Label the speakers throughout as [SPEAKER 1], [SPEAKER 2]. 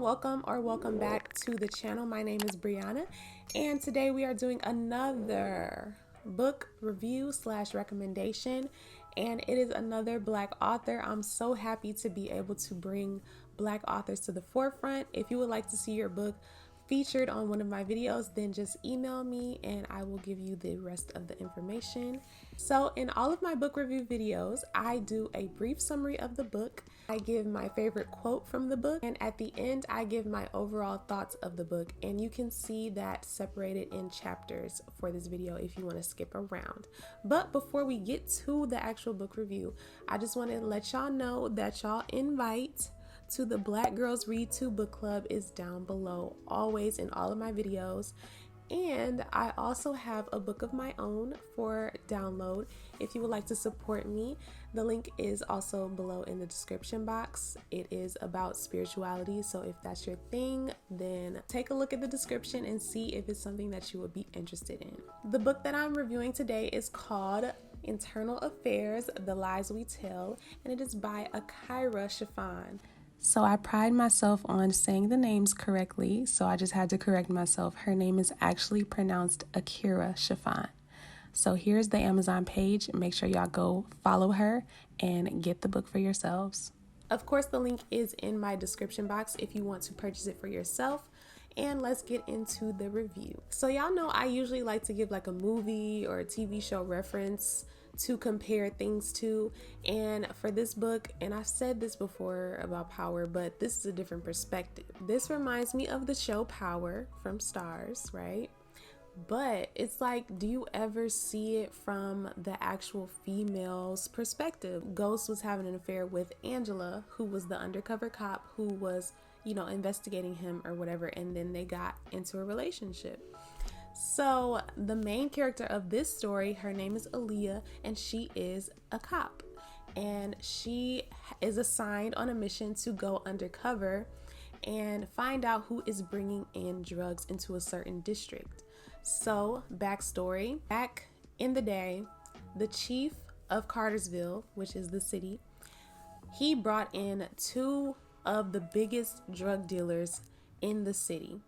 [SPEAKER 1] welcome back to the channel. My name is Brianna, and today we are doing another book review slash recommendation, and it is another Black author. I'm so happy to be able to bring Black authors to the forefront. If you would like to see your book featured on one of my videos, then just email me and I will give you the rest of the information. So in all of my book review videos, I do a brief summary of the book. I give my favorite quote from the book, and at the end I give my overall thoughts of the book, and you can see that separated in chapters for this video if you want to skip around. But before we get to the actual book review, I just want to let y'all know that y'all invite to the Black Girls Read 2 book club is down below, always in all of my videos. And I also have a book of my own for download if you would like to support me. The link is also below in the description box. It is about spirituality, so if that's your thing, then take a look at the description and see if it's something that you would be interested in. The book that I'm reviewing today is called Internal Affairs: The Lies We Tell, and it is by Akira Chiffon. So I pride myself on saying the names correctly, so I just had to correct myself. Her name is actually pronounced Akira Chiffon. So here's the Amazon page. Make sure y'all go follow her and get the book for yourselves. Of course, the link is in my description box if you want to purchase it for yourself. And let's get into the review. So y'all know I usually like to give like a movie or a TV show reference to compare things to, and for this book, and I've said this before about Power, but this is a different perspective. This reminds me of the show Power from Starz, right? But it's like, do you ever see it from the actual female's perspective? Ghost was having an affair with Angela, who was the undercover cop who was, investigating him or whatever, and then they got into a relationship. So the main character of this story, her name is Aaliyah, and she is a cop, and she is assigned on a mission to go undercover and find out who is bringing in drugs into a certain district. So backstory: back in the day, the chief of Cartersville, which is the city, he brought in two of the biggest drug dealers in the city.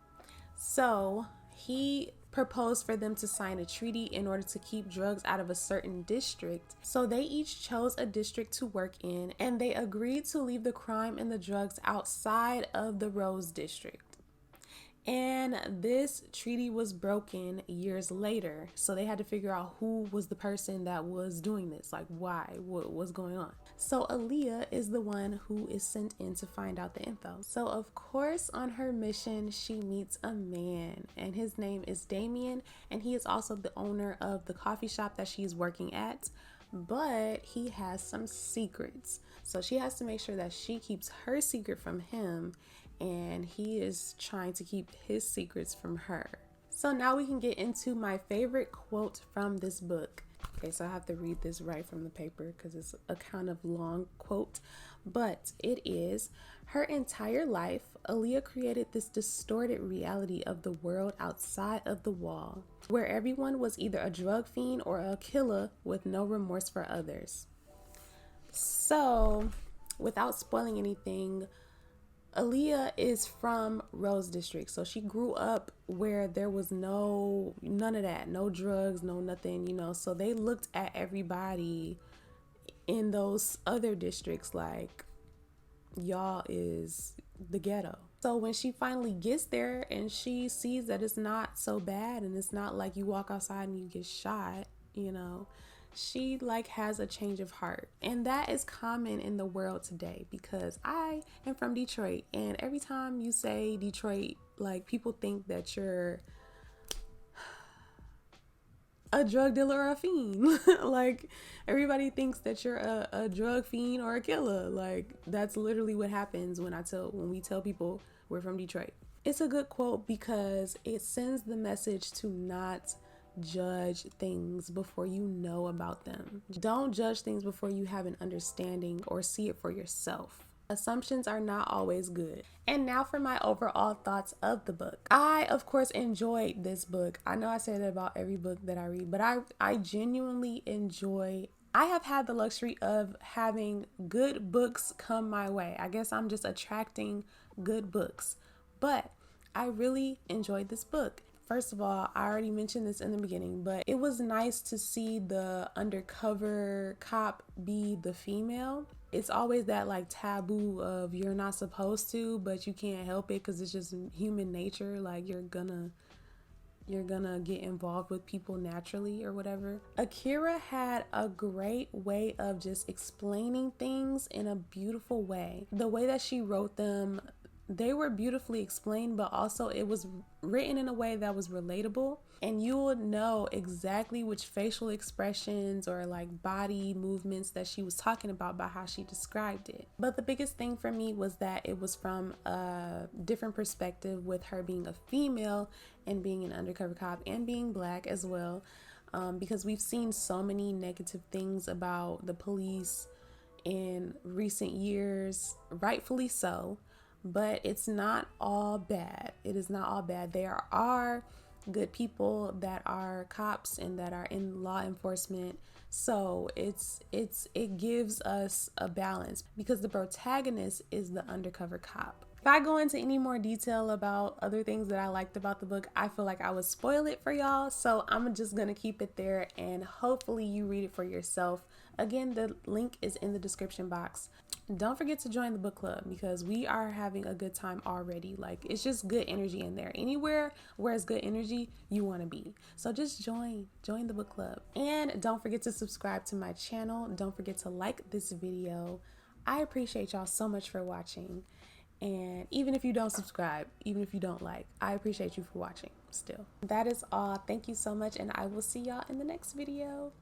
[SPEAKER 1] So he proposed for them to sign a treaty in order to keep drugs out of a certain district. So they each chose a district to work in, and they agreed to leave the crime and the drugs outside of the Rose district. And this treaty was broken years later, so they had to figure out who was the person that was doing this, like why, what was going on. So Aaliyah is the one who is sent in to find out the info. So of course, on her mission, she meets a man, and his name is Damien, and he is also the owner of the coffee shop that she's working at, but he has some secrets. So she has to make sure that she keeps her secret from him, and he is trying to keep his secrets from her. So now we can get into my favorite quote from this book. Okay, so I have to read this right from the paper because it's a kind of long quote, but it is: her entire life, Aaliyah created this distorted reality of the world outside of the wall, where everyone was either a drug fiend or a killer with no remorse for others. So, without spoiling anything, Aaliyah is from Rose District, so she grew up where there was none of that, no drugs, no nothing, so they looked at everybody in those other districts like, y'all is the ghetto. So when she finally gets there and she sees that it's not so bad and it's not like you walk outside and you get shot, she has a change of heart. And that is common in the world today, because I am from Detroit, and every time you say Detroit, people think that you're a drug dealer or a fiend. Everybody thinks that you're a drug fiend or a killer. That's literally what happens when we tell people we're from Detroit. It's a good quote because it sends the message to not judge things before you know about them. Don't judge things before you have an understanding or see it for yourself. Assumptions are not always good. And now for my overall thoughts of the book. I, of course, enjoyed this book. I know I say that about every book that I read, but I genuinely enjoy. I have had the luxury of having good books come my way. I guess I'm just attracting good books. But I really enjoyed this book. First of all, I already mentioned this in the beginning, but it was nice to see the undercover cop be the female. It's always that like taboo of you're not supposed to, but you can't help it because it's just human nature. Like you're gonna get involved with people naturally or whatever. Akira had a great way of just explaining things in a beautiful way. The way that she wrote them, they were beautifully explained, but also it was written in a way that was relatable, and you would know exactly which facial expressions or like body movements that she was talking about by how she described it. But the biggest thing for me was that it was from a different perspective, with her being a female and being an undercover cop and being Black as well, because we've seen so many negative things about the police in recent years, rightfully so. But it's not all bad. It is not all bad. There are good people that are cops and that are in law enforcement. So it gives us a balance because the protagonist is the undercover cop. If I go into any more detail about other things that I liked about the book, I feel like I would spoil it for y'all. So I'm just gonna keep it there, and hopefully you read it for yourself. Again, the link is in the description box. Don't forget to join the book club because we are having a good time already. Like, it's just good energy in there. Anywhere where it's good energy, you want to be. So just join the book club. And don't forget to subscribe to my channel. Don't forget to like this video. I appreciate y'all so much for watching. And even if you don't subscribe, even if you don't like, I appreciate you for watching still. That is all. Thank you so much, and I will see y'all in the next video.